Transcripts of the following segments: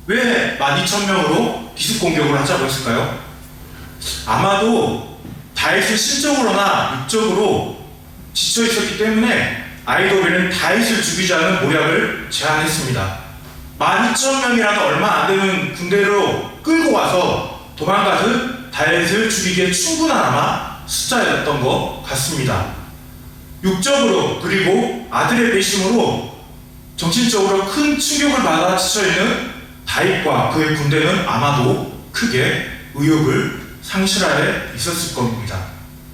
왜 12,000명으로 기습 공격을 하자고 했을까요? 아마도 다윗이 심적으로나 육적으로 지쳐 있었기 때문에 아히도벨은 다윗을 죽이지 않은 모략을 제안했습니다. 12,000명이라도 얼마 안 되는 군대로 끌고 와서 도망가듯 다윗을 죽이기에 충분한 아마 숫자였던 것 같습니다. 육적으로 그리고 아들의 배심으로 정신적으로 큰 충격을 받아 지쳐있는 다윗과 그의 군대는 아마도 크게 의욕을 상실하에 있었을 겁니다.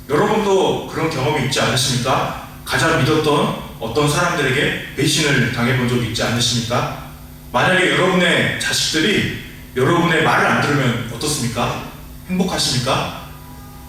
여러분도 그런 경험이 있지 않으십니까? 가장 믿었던 어떤 사람들에게 배신을 당해본 적이 있지 않으십니까? 만약에 여러분의 자식들이 여러분의 말을 안 들으면 어떻습니까? 행복하십니까?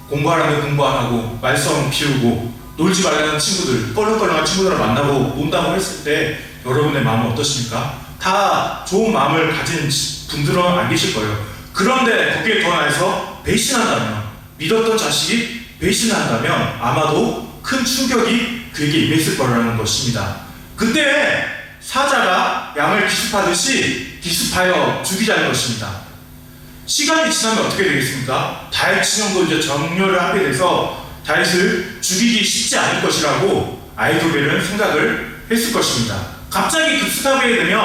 공부하라면 공부 안 하고 말썽 피우고 놀지 말라는 친구들, 껄렁껄렁한 친구들을 만나고 논다고 했을 때 여러분의 마음은 어떠십니까? 다 좋은 마음을 가진 분들은 안 계실 거예요. 그런데 거기에 더 나아서 배신한다면, 믿었던 자식이 배신한다면 아마도 큰 충격이 그에게 임했을 거라는 것입니다. 그때 사자가 양을 기습하듯이 기습하여 죽이자는 것입니다. 시간이 지나면 어떻게 되겠습니까? 다윗 진영도 이제 정렬을 하게 돼서 다윗을 죽이기 쉽지 않을 것이라고 아히도벨은 생각을 했을 것입니다. 갑자기 급습하게 되면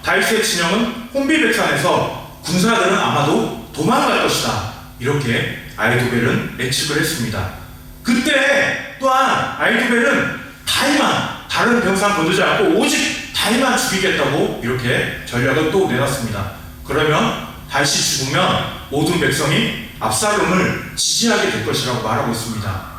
다윗의 진영은 혼비백산해서 군사들은 아마도 도망갈 것이다. 이렇게 아히도벨은 예측을 했습니다. 그때 또한 아히도벨은 다윗만, 다른 병사는 건드지 않고 오직 다윗만 죽이겠다고 이렇게 전략을 또 내놨습니다. 그러면 다윗이 죽으면 모든 백성이 압살롬을 지지하게 될 것이라고 말하고 있습니다.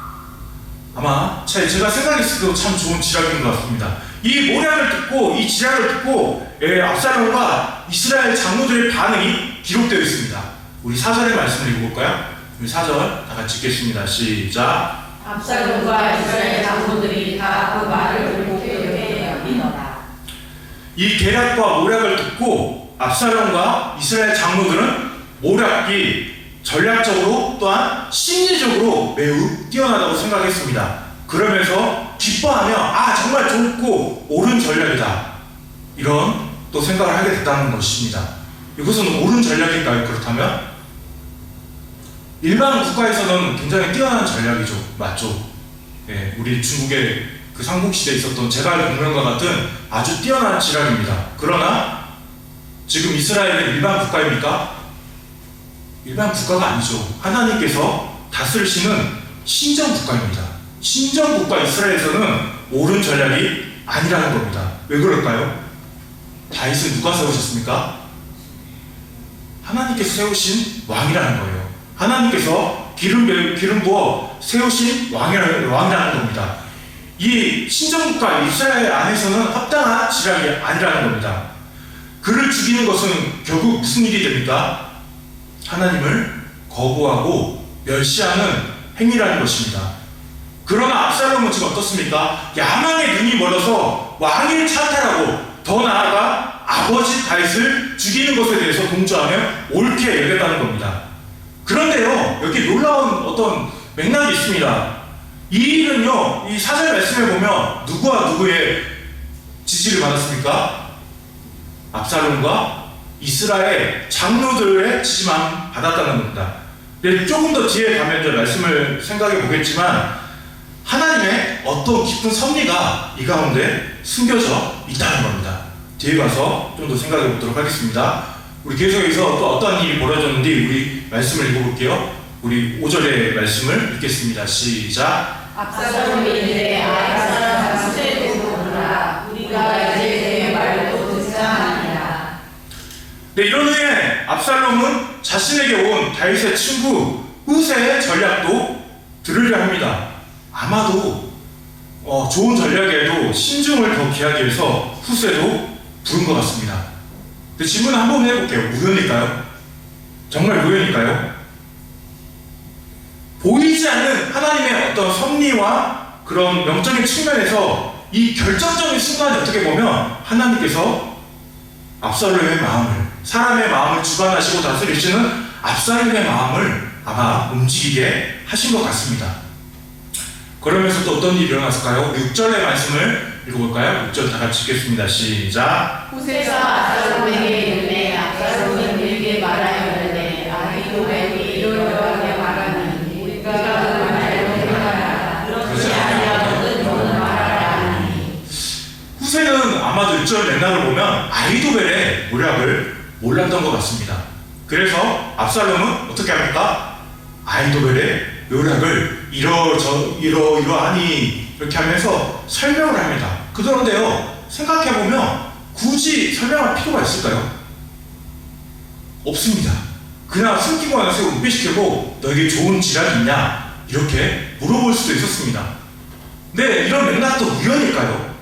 아마 제가 생각했을 때도 참 좋은 지략인 것 같습니다. 이 모략을 듣고 이 지략을 듣고 압살롬과 이스라엘 장로들의 반응이 기록되어 있습니다. 우리 4절의 말씀을 읽어볼까요? 우리 4절 다 같이 읽겠습니다. 시작. 압살롬과 이스라엘 장로들이 다 그 말을 듣고 믿어라. 이 계략과 모략을 듣고 압살롬과 이스라엘 장로들은 모략이 전략적으로 또한 심리적으로 매우 뛰어나다고 생각했습니다. 그러면서 기뻐하며 정말 좋고 옳은 전략이다, 이런 또 생각을 하게 됐다는 것입니다. 이것은 옳은 전략일까요? 그렇다면 일반 국가에서는 굉장히 뛰어난 전략이죠. 맞죠? 우리 중국의 그 삼국시대에 있었던 제갈공명과 같은 아주 뛰어난 지략입니다. 그러나 지금 이스라엘은 일반 국가입니까? 일반 국가가 아니죠. 하나님께서 다스리시는 신정국가입니다. 신정국가 이스라엘에서는 옳은 전략이 아니라는 겁니다. 왜 그럴까요? 다윗은 누가 세우셨습니까? 하나님께서 세우신 왕이라는 거예요. 하나님께서 기름 부어 세우신 왕이라는 겁니다. 이 신정국가 이스라엘 안에서는 합당한 지략이 아니라는 겁니다. 그를 죽이는 것은 결국 무슨 일이 됩니까? 하나님을 거부하고 멸시하는 행위라는 것입니다. 그러나 압살롬은 지금 어떻습니까? 야망의 눈이 멀어서 왕위를 찬탈하고 더 나아가 아버지 다윗을 죽이는 것에 대해서 동조하며 옳게 여겼다는 겁니다. 그런데요, 여기 놀라운 어떤 맥락이 있습니다. 이 일은요, 이 4절 말씀에 보면 누구와 누구의 지지를 받았습니까? 압살롬과 이스라엘 장로들의 지지만 받았다는 겁니다. 네, 조금 더 뒤에 가면 이제 말씀을 생각해 보겠지만 하나님의 어떤 깊은 섭리가 이 가운데 숨겨져 있다는 겁니다. 뒤에 가서 좀 더 생각해 보도록 하겠습니다. 우리 계속해서 또 어떤 일이 벌어졌는지 우리 말씀을 읽어볼게요. 우리 5절의 말씀을 읽겠습니다. 시작. 압살롬이 이르되 아이가 후세로 보느라 우리가 이제 내 말도 듣자 하니라. 네, 이런 후에 압살롬은 자신에게 온 다윗의 친구 후세의 전략도 들으려 합니다. 아마도 좋은 전략에도 신중을 더 기하기 위해서 후세도 부른 것 같습니다. 근데 질문 한번 해볼게요. 우연일까요? 정말 우연일까요? 보이지 않는 하나님의 어떤 섭리와 그런 영적인 측면에서 이 결정적인 순간에 어떻게 보면 하나님께서 압살롬의 마음을, 사람의 마음을 주관하시고 다스리시는 압살롬의 마음을 아마 움직이게 하신 것 같습니다. 그러면서 또 어떤 일이 일어났을까요? 6절의 말씀을 읽어볼까요? 6절 다 같이 읽겠습니다. 시작. 후세가 압살롬에게 이르되 압살롬이 압살롬이 그에게 말하였는데 아히도벨이 이러하게 말하니 우리가 그 말로 행하라. 그렇지 아니하거든 너는 말하라 하니. 후세는 아마도 1절 맥락을 보면 아히도벨의 모략을 몰랐던 것 같습니다. 그래서 압살롬은 어떻게 합니까? 아히도벨의 모략을 이러하니 이렇게 하면서 설명을 합니다. 그런데요, 생각해보면 굳이 설명할 필요가 있을까요? 없습니다. 그냥 숨기고 와서 은폐시키고 너에게 좋은 지략이 있냐? 이렇게 물어볼 수도 있었습니다. 근데 이런 맥락도 우연일까요?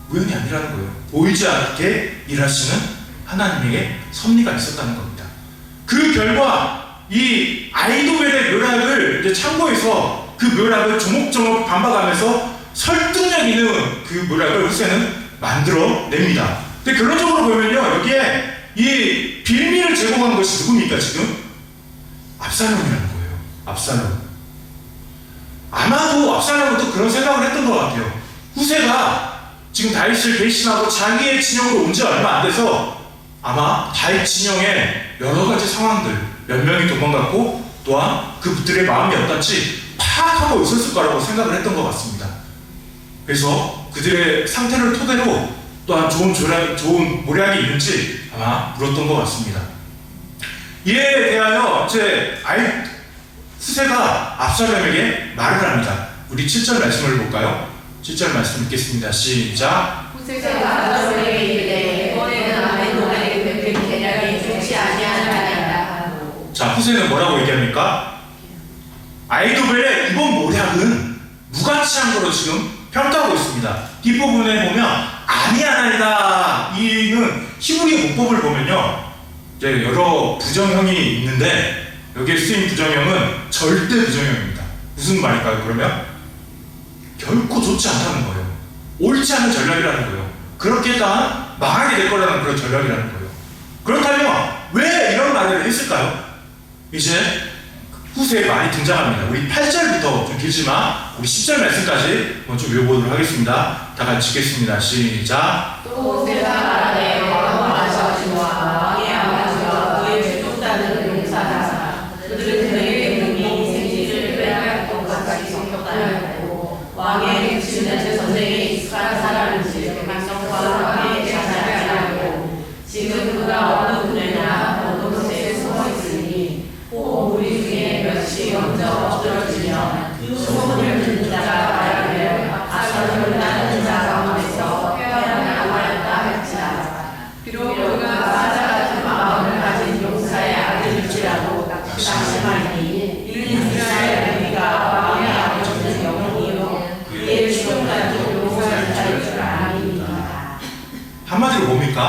우연이 아니라는 거예요. 보이지 않게 일하시는 하나님에게 섭리가 있었다는 겁니다. 그 결과 이 아히도벨의 묘락을 이제 참고해서 그 묘락을 조목조목 반박하면서 설득력 있는 그 묘락을 후세는 만들어냅니다. 근데 결론적으로 보면요, 여기에 이 빌미를 제공한 것이 누굽니까 지금? 압살롬이라는 거예요. 압살롬. 아마도 압살롬은 또 그런 생각을 했던 것 같아요. 후세가 지금 다윗을 배신하고 자기의 진영으로 온 지 얼마 안 돼서 아마 다윗 진영의 여러 가지 상황들, 몇 명이 도망갔고 또한 그들의 마음이 어떤지 파악하고 있었을 거라고 생각을 했던 것 같습니다. 그래서 그들의 상태를 토대로 또한 좋은 모략이 있는지 아마 물었던 것 같습니다. 이에 대하여 이제 후세가 압살롬에게 말을 합니다. 우리 7절 말씀을 볼까요? 7절 말씀 읽겠습니다. 시작. 후세가 압살롬에게 이르되 이번에는 아히도벨의 뱀된 계략이 좋지 아니하나이다. 자, 후세는 뭐라고 얘기합니까? 아히도벨의 이번 모략은 무가치한 거로 지금 평가하고 있습니다. 뒷부분에 보면 아니하나이다, 이는 히브리 문법을 보면요, 이제 여러 부정형이 있는데 여기에 쓰인 부정형은 절대 부정형입니다. 무슨 말일까요? 그러면 결코 좋지 않다는 거예요. 옳지 않은 전략이라는 거예요. 그렇게 했다간 망하게 될 거라는 그런 전략이라는 거예요. 그렇다면 왜 이런 말을 했을까요? 이제 후세의 말이 등장합니다. 우리 8절부터 좀 길지만 우리 10절 말씀까지 좀 읽어보도록 하겠습니다. 다 같이 읽겠습니다. 시작. 또 후세가 말하되 왕의 아버지와 왕의 아버지와 그의 주족단은 용사다. 그들은 그에게 몸이 생지를 빼앗을 것 같이 성격하였고 왕의 주치는 전쟁에 익숙한 사람인지 백성과 왕의 자살을 하고 지금 그가 어느 군에나 어느 곳에 숨어 있으니 혹 우리 중에 몇이 먼저 엎드러지면 그 소문을 듣는 자가 말하기를 압살롬을 낳은 자 가운데서 태어나고 하였다 할지라. 비록 그가 사자 같은 마음을 가진 용사의 아들일지라도 낙심하니 이는 이스라엘 우리가 왕의 아버지는 영웅이요 그의 추종자도 용사의 자일 줄 아니니라. 한마디로 뭡니까?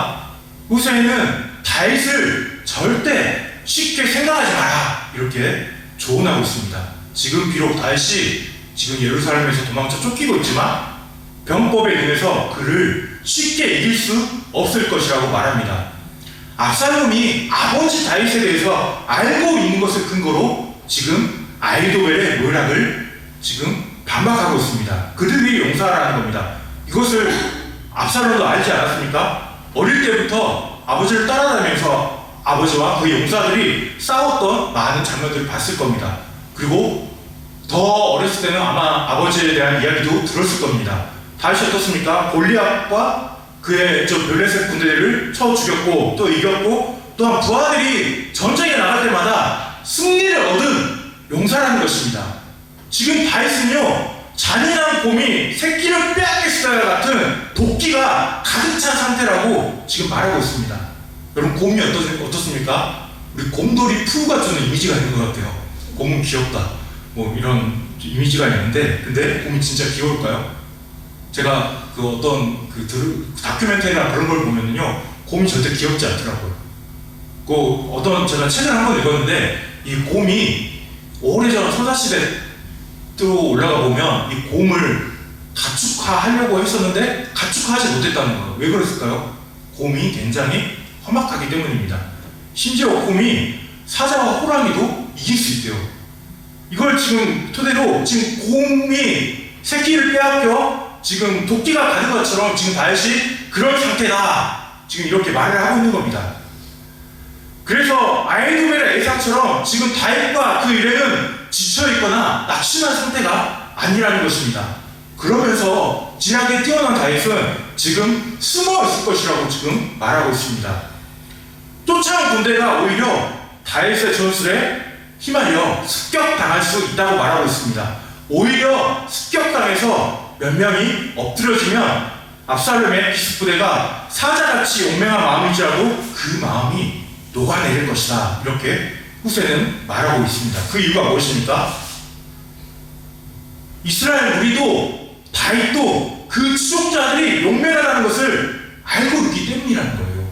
후세는 다윗을 절대 쉽게 생각하지 마라, 이렇게 조언하고 있습니다. 지금 비록 다윗이 지금 예루살렘에서 도망쳐 쫓기고 있지만 병법에 의해서 그를 쉽게 이길 수 없을 것이라고 말합니다. 압살롬이 아버지 다윗에 대해서 알고 있는 것을 근거로 지금 아히도벨의 모략을 지금 반박하고 있습니다. 그들이 용사라는 겁니다. 이것을 압살롬도 알지 않았습니까? 어릴 때부터 아버지를 따라다니면서 아버지와 그 용사들이 싸웠던 많은 장면들을 봤을 겁니다. 그리고 더 어렸을 때는 아마 아버지에 대한 이야기도 들었을 겁니다. 다윗이 어떻습니까? 골리앗과 그의 저 블레셋 군대를 쳐 죽였고 또 이겼고 또한 부하들이 전쟁에 나갈 때마다 승리를 얻은 용사라는 것입니다. 지금 다윗은요, 잔인한 곰이 새끼를 빼앗겠어야 같은 도끼가 가득 찬 상태라고 지금 말하고 있습니다. 여러분, 곰이 어떻습니까? 우리 곰돌이 푸가 주는 이미지가 있는 것 같아요. 곰은 귀엽다, 뭐 이런 이미지가 있는데, 근데 곰이 진짜 귀여울까요? 제가 그 어떤 그 다큐멘터리나 그런 걸 보면요, 곰이 절대 귀엽지 않더라고요. 그 어떤 제가 책을 한 번 읽었는데, 이 곰이 오래전 선사시대로 올라가 보면 이 곰을 가축화하려고 했었는데 가축화하지 못했다는 거예요. 왜 그랬을까요? 곰이 굉장히 험악하기 때문입니다. 심지어 곰이 사자와 호랑이도 이길 수 있대요. 이걸 지금 토대로 지금 곰이 새끼를 빼앗겨 지금 도끼가 가는 것처럼 지금 다윗이 그런 상태다, 지금 이렇게 말을 하고 있는 겁니다. 그래서 아히도벨의 예상처럼 지금 다윗과 그 일행은 지쳐있거나 낙심한 상태가 아니라는 것입니다. 그러면서 진하게 뛰어난 다윗은 지금 숨어 있을 것이라고 지금 말하고 있습니다. 쫓아온 군대가 오히려 다윗의 전술에 휘말려 습격당할 수 있다고 말하고 있습니다. 오히려 습격당해서 몇 명이 엎드려지면 압살롬의 기습부대가 사자같이 용맹한 마음일지라도 그 마음이 녹아내릴 것이다. 이렇게 후세는 말하고 있습니다. 그 이유가 무엇입니까? 이스라엘 무리도 다윗도 그 추종자들이 용맹하다는 것을 알고 있기 때문이라는 거예요.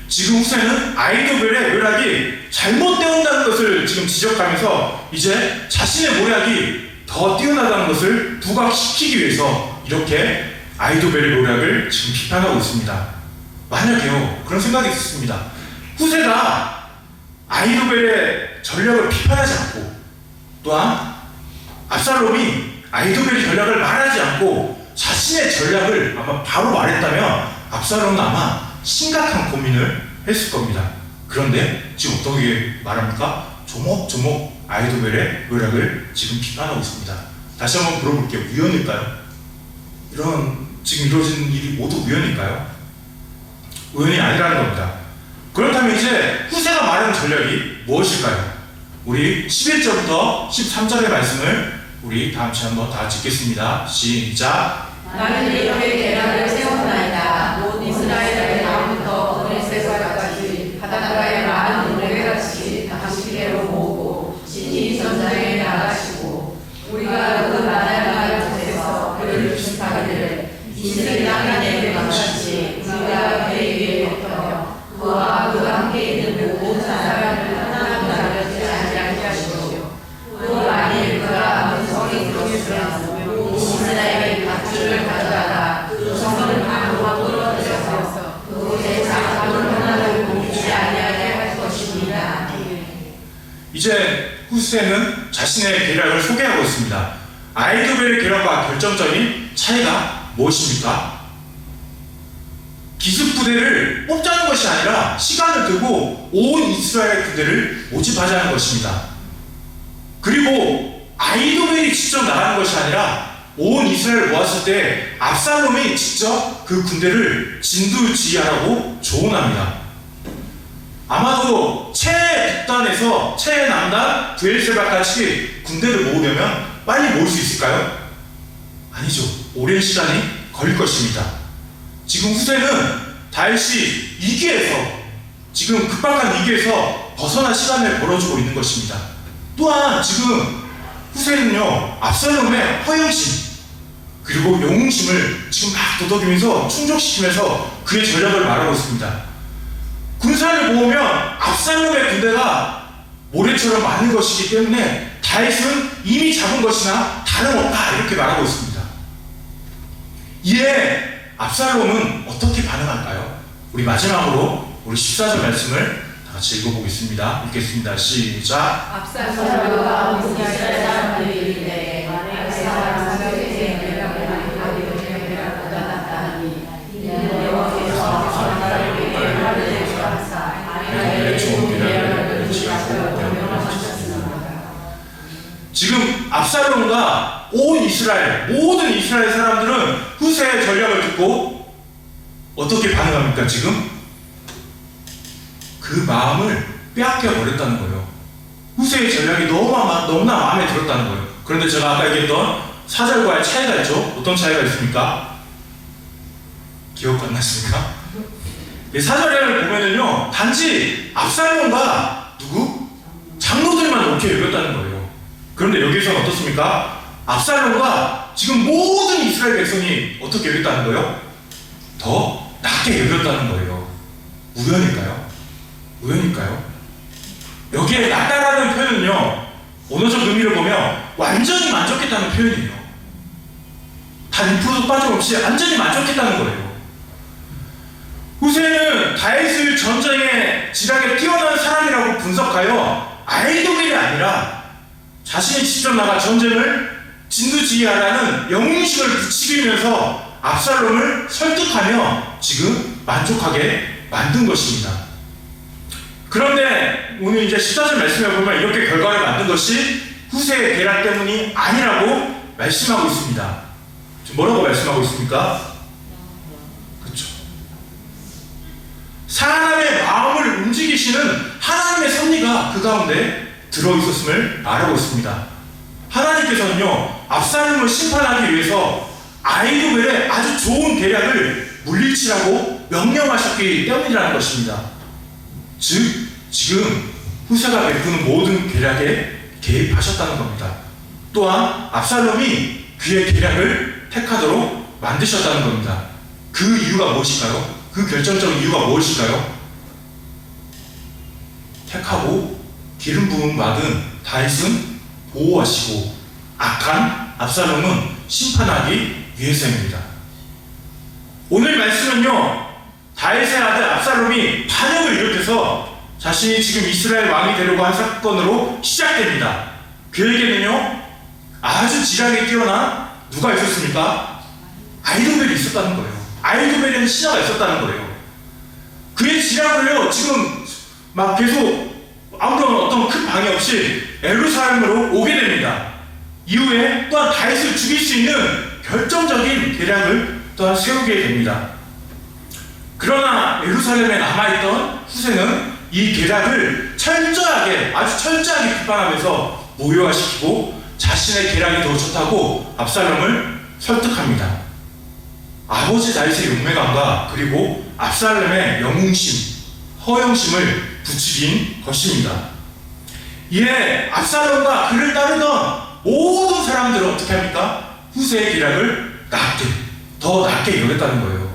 지금 후세는 아히도벨의 묘락이 잘못되었다는 것을 지금 지적하면서 이제 자신의 모략이 더 뛰어나다는 것을 부각시키기 위해서 이렇게 아히도벨의 묘락을 지금 비판하고 있습니다. 만약에요, 그런 생각이 있습니다. 후세가 아히도벨의 전략을 비판하지 않고 또한 압살롬이 아히도벨의 전략을 말하지 않고 자신의 전략을 아마 바로 말했다면 압살롬은 아마 심각한 고민을 했을 겁니다. 그런데 지금 어떻게 말합니까? 조목조목 아히도벨의 묘락을 지금 비판하고 있습니다. 다시 한번 물어볼게요. 우연일까요? 지금 이루어진 일이 모두 우연일까요? 우연이 아니라는 겁니다. 그렇다면 이제 후세가 말하는 전략이 무엇일까요? 우리 11절부터 13절의 말씀을 우리 다음 주에 한번 다 같이 읽겠습니다. 시작. 나는 이렇게 계략을 세웠나이다. 온 이스라엘의 다음부터 그리스도까지 바닷가에 많은 모래같이 당시대로 모으고 시티 전장에 나가시고 우리가 그 바닷가 곳에서 그를 추격하기를 이스라엘 땅에 내게 같이 우리가 배 위에 덮여 그와 그와 함께 있는 모든 사람을 하나도 남겨지지 아니하게 하시고 또 만일 그가 문성이 들어오면 이스라엘의 밧줄을 가져다가 그 성을 방으로 끌어들여서 그곳에 장막을 하나도 옮기지 아니하게 할 것입니다. 이제 후세는 자신의 계략을 소개하고 있습니다. 아히도벨의 계략과 결정적인 차이가 무엇입니까? 기습부대를 뽑자는 것이 아니라 시간을 두고 온 이스라엘 군대를 모집하자는 것입니다. 그리고 아히도벨이 직접 나가는 것이 아니라 온 이스라엘을 모았을 때 압살롬이 직접 그 군대를 진두지휘하라고 조언합니다. 아마도 최북단에서 최남단 브엘세바까지 군대를 모으려면 빨리 모을 수 있을까요? 아니죠. 오랜 시간이 걸릴 것입니다. 지금 후세는 다윗이 위기에서, 지금 급박한 위기에서 벗어날 시간을 벌어주고 있는 것입니다. 또한 지금 후세는요, 압살롬의 허영심 그리고 영웅심을 지금 막 도덕이면서 충족시키면서 그의 전략을 말하고 있습니다. 군사를 모으면 압살롬의 군대가 모래처럼 많은 것이기 때문에 다윗은 이미 잡은 것이나 다름없다 이렇게 말하고 있습니다. 이에 압살롬은 어떻게 반응할까요? 우리 마지막으로 우리 14절 말씀을 다 같이 읽어보겠습니다. 읽겠습니다. 시작. 압살롬과 이스라엘 사람들이 이르되 만일 사람 사격에 내가 받아놨다니 이는 여호와께서 전사를 하늘에 주옵사 아이의 좋은 계략을 주시고 명령하셨습니다. 지금 압살롬과 온 이스라엘, 모든 이스라엘 사람들은 후세의 전략을 듣고 어떻게 반응합니까? 지금 그 마음을 빼앗겨 버렸다는 거예요. 후세의 전략이 너무나 마음에 들었다는 거예요. 그런데 제가 아까 얘기했던 4절과의 차이가 있죠? 어떤 차이가 있습니까? 기억 안 나십니까? 4절을 보면은요, 단지 압살롬과 장로들만 옳게 여겼다는 거예요. 그런데 여기서는 어떻습니까? 압살롬과 지금 모든 이스라엘 백성이 어떻게 여겼다는 거예요? 더 낮게 여겼다는 거예요. 우연일까요? 우연일까요? 여기에 낮다라는 표현은요, 언어적 의미를 보면 완전히 만족했다는 표현이에요. 단 1%도 빠짐없이 완전히 만족했다는 거예요. 후세는 다윗을 전쟁에 지략에 뛰어난 사람이라고 분석하여 아히도벨이 아니라 자신이 직접 나가 전쟁을 진두지휘하라는 영웅식을 부추기면서 압살롬을 설득하며 지금 만족하게 만든 것입니다. 그런데 오늘 이제 14절 말씀에 보면 이렇게 결과를 만든 것이 후세의 계략 때문이 아니라고 말씀하고 있습니다. 지금 뭐라고 말씀하고 있습니까? 그렇죠. 사람의 마음을 움직이시는 하나님의 섭리가 그 가운데 들어있었음을 말하고 있습니다. 하나님께서는요, 압살롬을 심판하기 위해서 아히도벨의 아주 좋은 계략을 물리치라고 명령하셨기 때문이라는 것입니다. 즉, 지금 후세가 베푸는 모든 계략에 개입하셨다는 겁니다. 또한 압살롬이 그의 계략을 택하도록 만드셨다는 겁니다. 그 이유가 무엇일까요? 그 결정적인 이유가 무엇일까요? 택하고 기름 부음 받은 다윗은 보호하시고 악한 압살롬은 심판하기 위해서입니다. 오늘 말씀은요, 다윗의 아들 압살롬이 반역을 일으켜서 자신이 지금 이스라엘 왕이 되려고 한 사건으로 시작됩니다. 그에게는요, 아주 지략에 뛰어난 누가 있었습니까? 아히도벨이 있었다는 거예요. 아히도벨이라는 신하가 있었다는 거예요. 그의 지략을요, 지금 막 계속 아무런 어떤 큰 방해 없이 예루살렘으로 오게 됩니다. 이후에 또한 다윗을 죽일 수 있는 결정적인 계략을 또한 세우게 됩니다. 그러나 예루살렘에 남아있던 후세는 이 계략을 철저하게, 아주 철저하게 비판하면서 무효화시키고 자신의 계략이 더 좋다고 압살롬을 설득합니다. 아버지 다윗의 용맹함과 그리고 압살롬의 영웅심, 허영심을 부추긴 것입니다. 이에 압살롬과 그를 따르던 모든 사람들은 어떻게 합니까? 후세의 계략을 더 낮게 여겼다는 거예요.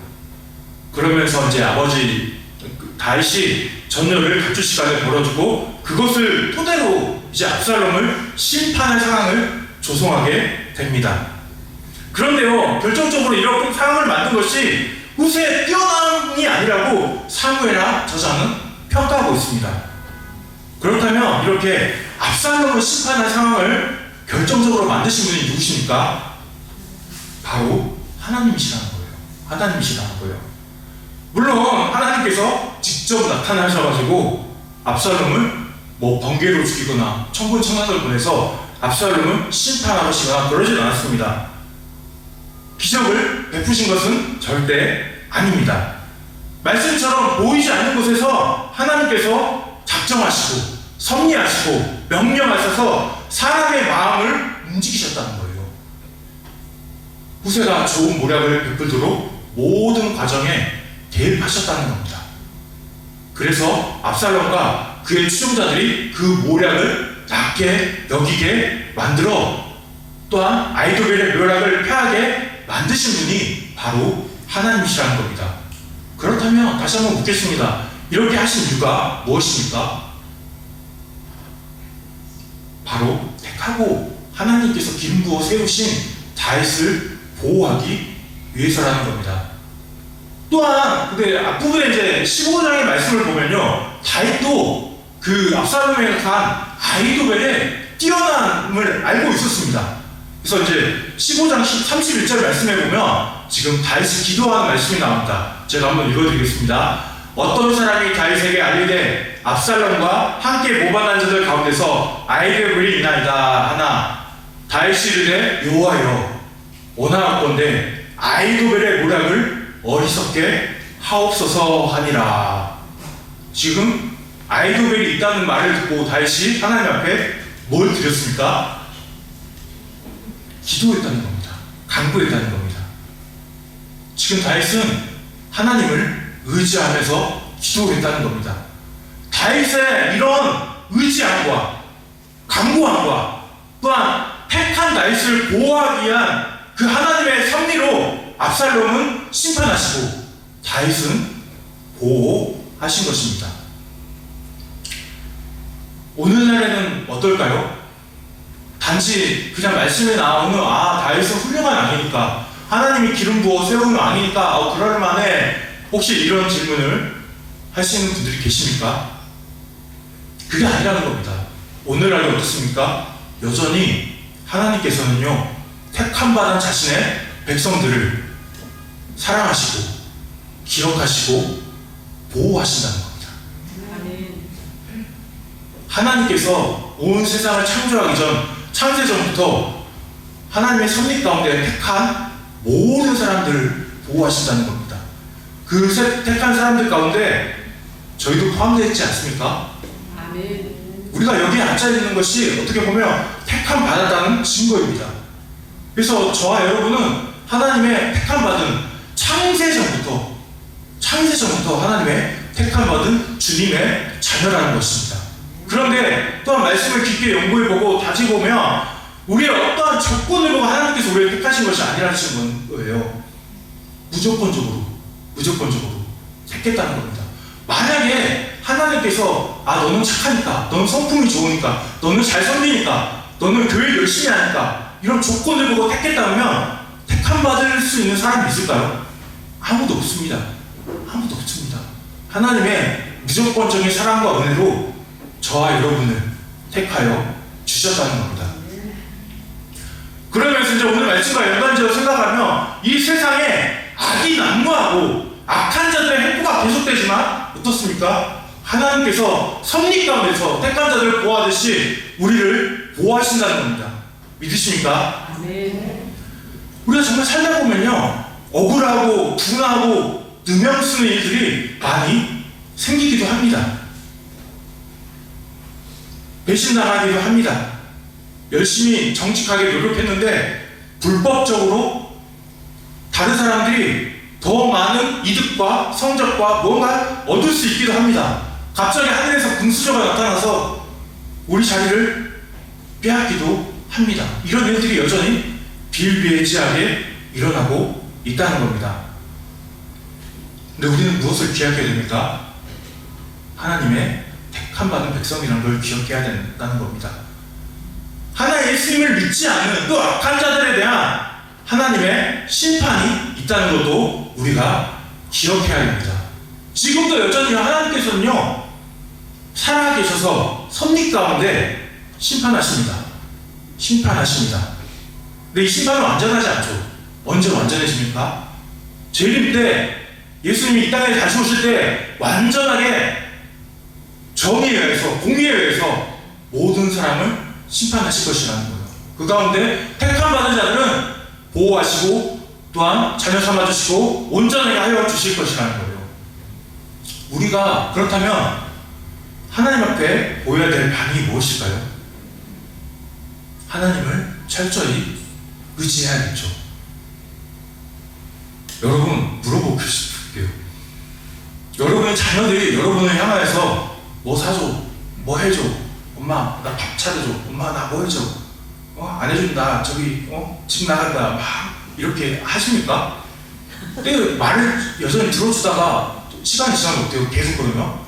그러면서 이제 아버지 다윗이 전열을 갖출 시간을 벌어주고 그것을 토대로 이제 압살롬을 심판할 상황을 조성하게 됩니다. 그런데요, 결정적으로 이런 상황을 만든 것이 후세의 뛰어남이 아니라고 사무엘하 저자는 평가하고 있습니다. 그렇다면 이렇게 압살롬을 심판할 상황을 결정적으로 만드신 분이 누구십니까? 바로 하나님이시라는 거예요. 하나님이시라는 거예요. 물론 하나님께서 직접 나타나셔가지고 압살롬을 번개로 죽이거나 천군천사를 보내서 압살롬을 심판하시거나 그러진 않았습니다. 기적을 베푸신 것은 절대 아닙니다. 말씀처럼 보이지 않는 곳에서 하나님께서 작정하시고 섭리하시고 명령하셔서 사람의 마음을 움직이셨다는 거예요. 후세가 좋은 모략을 베풀도록 모든 과정에 개입하셨다는 겁니다. 그래서 압살롬과 그의 추종자들이 그 모략을 낮게 여기게 만들어 또한 아히도벨의 묘락을 폐하게 만드신 분이 바로 하나님이시라는 겁니다. 그렇다면 다시 한번 묻겠습니다. 이렇게 하신 이유가 무엇입니까? 바로 택하고 하나님께서 기름 부어 세우신 다윗을 보호하기 위해서라는 겁니다. 또한 근데 앞부분에 이제 15장의 말씀을 보면요, 다윗도 그 압살롬에 간 아히도벨의 뛰어남을 알고 있었습니다. 그래서 이제 15장 31절 말씀에 보면 지금 다윗이 기도하는 말씀이 나옵니다. 제가 한번 읽어드리겠습니다. 어떤 사람이 다윗에게 알리되 압살롬과 함께 모반한 자들 가운데서 아히도벨이 있나이다 하나 다윗이 이르되 여호와여 원하옵건대 아히도벨의 모략을 어리석게 하옵소서 하니라. 지금 아히도벨이 있다는 말을 듣고 다윗이 하나님 앞에 뭘 드렸습니까? 기도했다는 겁니다. 간구했다는 겁니다. 지금 다윗은 하나님을 의지하면서 기도했다는 겁니다. 다윗의 이런 의지함과 간구함과 또한 택한 다윗을 보호하기 위한 그 하나님의 섭리로 압살롬은 심판하시고 다윗은 보호하신 것입니다. 오늘날에는 어떨까요? 단지 그냥 말씀에 나오는 다윗은 훌륭한 왕이니까 하나님이 기름 부어 세우는 왕이니까 그럴만해, 혹시 이런 질문을 하시는 분들이 계십니까? 그게 아니라는 겁니다. 오늘날에 어떻습니까? 여전히 하나님께서는요, 택함 받은 자신의 백성들을 사랑하시고 기억하시고 보호하신다는 겁니다. 하나님께서 온 세상을 창조하기 전 창세 전부터 하나님의 섭리 가운데 택한 모든 사람들을 보호하신다는 겁니다. 그 택한 사람들 가운데 저희도 포함되어 있지 않습니까? 아멘. 우리가 여기에 앉아 있는 것이 어떻게 보면 택함 받았다는 증거입니다. 그래서 저와 여러분은 하나님의 택함 받은 창세 전부터 하나님의 택함 받은 주님의 자녀라는 것입니다. 그런데 또한 말씀을 깊게 연구해보고 다지보면 우리의 어떠한 조건을 보고 하나님께서 우리를 택하신 것이 아니라는 거예요. 무조건적으로 택했다는 겁니다. 만약에 하나님께서 너는 착하니까, 너는 성품이 좋으니까, 너는 잘 섬기니까, 너는 교회 열심히 하니까 이런 조건을 보고 택했다면 택함 받을 수 있는 사람이 있을까요? 아무도 없습니다. 하나님의 무조건적인 사랑과 은혜로 저와 여러분을 택하여 주셨다는 겁니다. 그러면서 이제 오늘 말씀과 연관지어 생각하면 이 세상에 악이 난무하고 악한 자들의 행보가 계속되지만 어떻습니까? 하나님께서 섭리 가운데서 택한 자들을 보호하듯이 우리를 보호하신다는 겁니다. 믿으십니까? 아멘. 우리가 정말 살다 보면요, 억울하고 분하고 누명 쓰는 일들이 많이 생기기도 합니다. 배신당하기도 합니다. 열심히 정직하게 노력했는데 불법적으로 다른 사람들이 더 많은 이득과 성적과 뭔가 얻을 수 있기도 합니다. 갑자기 하늘에서 금수저가 나타나서 우리 자리를 빼앗기도 합니다. 이런 일들이 여전히 비일비재하게 일어나고 있다는 겁니다. 근데 우리는 무엇을 기억해야 됩니까? 하나님의 택함 받은 백성이라는 걸 기억해야 된다는 겁니다. 하나의 예수님을 믿지 않는 또 악한 자들에 대한 하나님의 심판이 있다는 것도 우리가 기억해야 됩니다. 지금도 여전히 하나님께서는요, 살아계셔서 섭리 가운데 심판하십니다. 근데 이 심판은 완전하지 않죠. 언제 완전해집니까? 재림 때 예수님이 이 땅에 다시 오실 때 완전하게 정의에 의해서, 공의에 의해서 모든 사람을 심판하실 것이라는 거예요. 그 가운데 택함 받은 자들은 보호하시고 또한 자녀 삼아주시고 온전하게 하여 주실 것이라는 거예요. 우리가 그렇다면 하나님 앞에 보여야 될 반응이 무엇일까요? 하나님을 철저히 의지해야겠죠. 여러분, 물어보고 싶을게요. 여러분의 자녀들이 여러분을 향하여서 뭐 사줘, 뭐 해줘, 엄마 나 밥 차려줘, 엄마 나 뭐 해줘, 안 해준다, 저기 집 나간다, 막 이렇게 하십니까? 근데 말을 여전히 들어주다가 시간이 지나면 어때요? 계속 그러면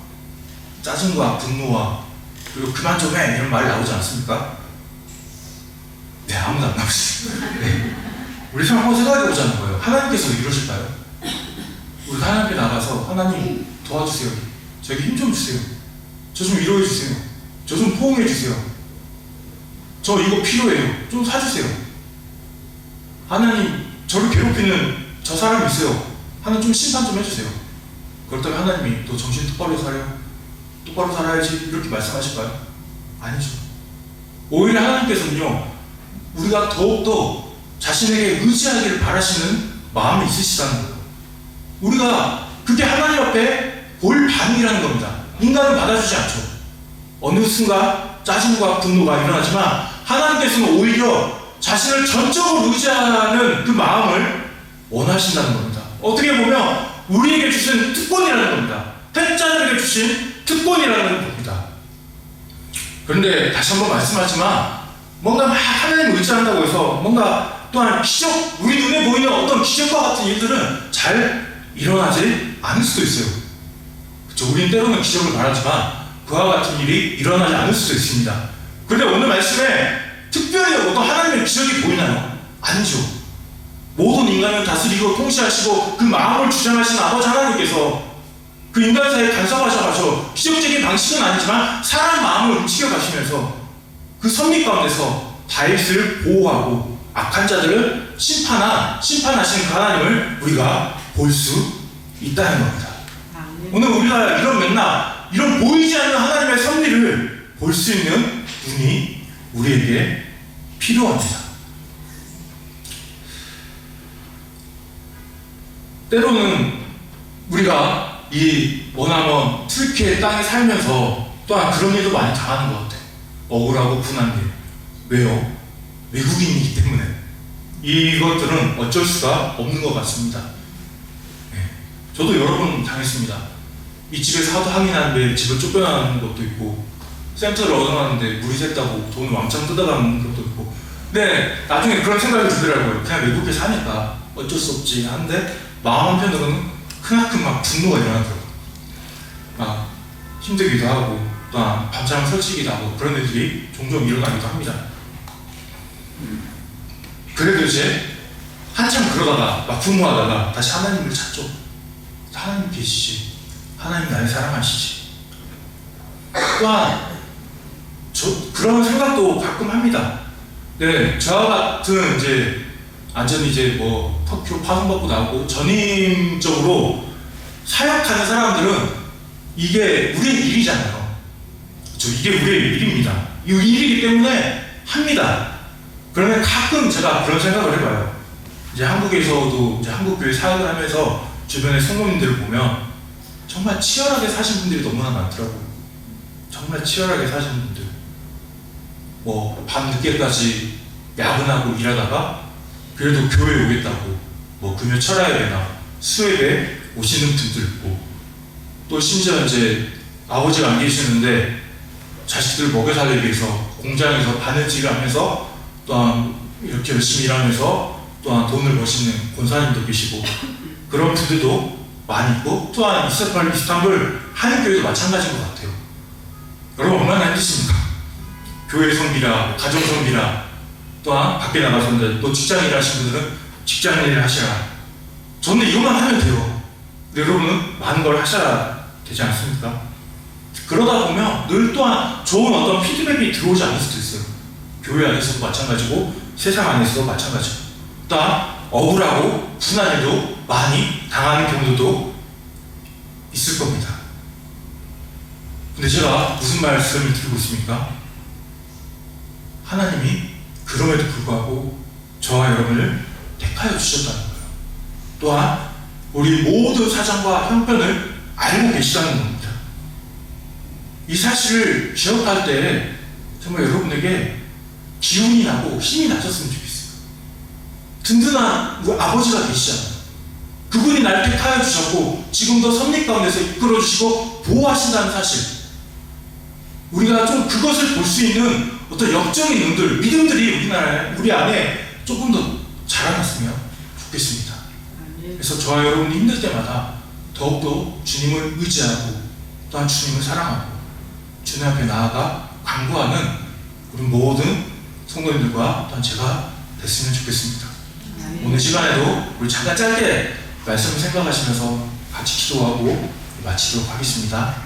짜증과 분노와 그리고 그만 좀 해 이런 말이 나오지 않습니까? 네, 아무도 안 나오시죠. 네. 우리 참 한번 생각해 보자는 거예요. 하나님께서 이러실까요? 우리가 하나님 앞에 나가서 하나님 도와주세요, 저에게 힘 좀 주세요, 저 좀 위로해 주세요, 저 좀 포옹해 주세요, 저 이거 필요해요, 좀 사주세요, 하나님 저를 괴롭히는 저 사람이 있어요, 하나님 좀 심판 좀 해주세요. 그렇다면 하나님이 너 정신 똑바로 살아야지 이렇게 말씀하실까요? 아니죠. 오히려 하나님께서는요, 우리가 더욱더 자신에게 의지하기를 바라시는 마음이 있으시다는 거예요. 우리가 그게 하나님 앞에 볼 반응이라는 겁니다. 인간은 받아주지 않죠. 어느 순간 짜증과 분노가 일어나지만 하나님께서는 오히려 자신을 전적으로 의지하는 그 마음을 원하신다는 겁니다. 어떻게 보면 우리에게 주신 특권이라는 겁니다. 택자들에게 주신 특권이라는 겁니다. 그런데 다시 한번 말씀하지만 뭔가 막 하나님을 의지한다고 해서 뭔가 또한 기적, 우리 눈에 보이는 어떤 기적과 같은 일들은 잘 일어나지 않을 수도 있어요. 그렇죠? 우리는 때로는 기적을 바라지만 그와 같은 일이 일어나지 않을 수도 있습니다. 그런데 오늘 말씀에 특별히 어떤 하나님의 기적이 보이나요? 아니죠. 모든 인간을 다스리고 통치하시고 그 마음을 주장하시는 아버지 하나님께서 그 인간 사이에 간섭하셔서 기적적인 방식은 아니지만 사람 마음을 움직여 가시면서 그 섭리 가운데서 다윗을 보호하고 악한 자들을 심판하시는 그 하나님을 우리가 볼 수 있다는 겁니다. 오늘 우리가 이런 맥락, 이런 보이지 않는 하나님의 섭리를 볼 수 있는 눈이 우리에게 필요합니다. 때로는 우리가 이 머나먼 튀르키예 땅에 살면서 또한 그런 일도 많이 당하는 것 같아요. 억울하고 분한 일. 왜요? 외국인이기 때문에. 이것들은 어쩔 수가 없는 것 같습니다. 네. 저도 여러 번 당했습니다. 이 집에서 하도 항의하는데 집을 쫓겨나는 것도 있고, 센터를 얻어놨는데 물이 샜다고 돈을 왕창 뜯어가는 것도 있고. 근데 나중에 그런 생각이 들더라고요. 그냥 외국에 사니까 어쩔 수 없지 하는데 마음 한편으로는 크나큰 막 분노가 일어나더라고요. 막 힘들기도 하고 또한 밤잠을 설치기도 하고 그런 일들이 종종 일어나기도 합니다. 그래도 이제 한참 그러다가 막 분노하다가 다시 하나님을 찾죠. 하나님 계시지. 하나님 나를 사랑하시지. 또한 그런 생각도 가끔 합니다. 네, 저와 같은 이제 완전히 이제 뭐 터키로 파송받고 나오고 전임적으로 사역하는 사람들은 이게 우리의 일이잖아요. 그렇죠? 이게 우리의 일입니다. 이 일이기 때문에 합니다. 그러면 가끔 제가 그런 생각을 해봐요. 이제 한국에서도 이제 한국교회 사역을 하면서 주변의 성도님들을 보면 정말 치열하게 사신 분들이 너무나 많더라고요. 정말 치열하게 사신 분들. 뭐 밤늦게까지 야근하고 일하다가 그래도 교회에 오겠다고 뭐 금요 철야예배나 수예배 오시는 분들 있고, 또 심지어 이제 아버지가 안 계시는데 자식들 먹여 살리기 위해서 공장에서 바느질을 하면서 또한 이렇게 열심히 일하면서 또한 돈을 버시는 권사님도 계시고 그런 분들도 많이 있고, 또한 이스탄불 한인교회도 마찬가지인 것 같아요. 여러분 얼마나 힘드십니까? 교회 성비라 가정 성비라 또한 밖에 나가서 또 직장 일 하시는 분들은 직장 일을 하시라. 저는 이것만 하면 돼요. 근데 여러분은 많은 걸 하셔야 되지 않습니까? 그러다 보면 늘 또한 좋은 어떤 피드백이 들어오지 않을 수도 있어요. 교회 안에서도 마찬가지고 세상 안에서도 마찬가지고, 또한 억울하고 분한 일도 많이 당하는 경우도 있을 겁니다. 근데 제가 무슨 말씀을 드리고 있습니까? 하나님이 그럼에도 불구하고 저와 여러분을 택하여 주셨다는 거예요. 또한 우리 모든 사정과 형편을 알고 계시다는 겁니다. 이 사실을 기억할 때 정말 여러분에게 기운이 나고 힘이 나셨으면 좋겠어요. 든든한 우리 아버지가 계시잖아요. 그분이 날 택하여 주셨고 지금도 섭리 가운데서 이끌어 주시고 보호하신다는 사실, 우리가 좀 그것을 볼 수 있는 어떤 역적인 눈들, 믿음들이 우리 안에 조금 더 자라났으면 좋겠습니다. 그래서 저와 여러분이 힘들 때마다 더욱더 주님을 의지하고 또한 주님을 사랑하고 주님 앞에 나아가 간구하는 우리 모든 성도님들과 또한 제가 됐으면 좋겠습니다. 오늘 시간에도 우리 잠깐 짧게 말씀을 생각하시면서 같이 기도하고 마치도록 하겠습니다.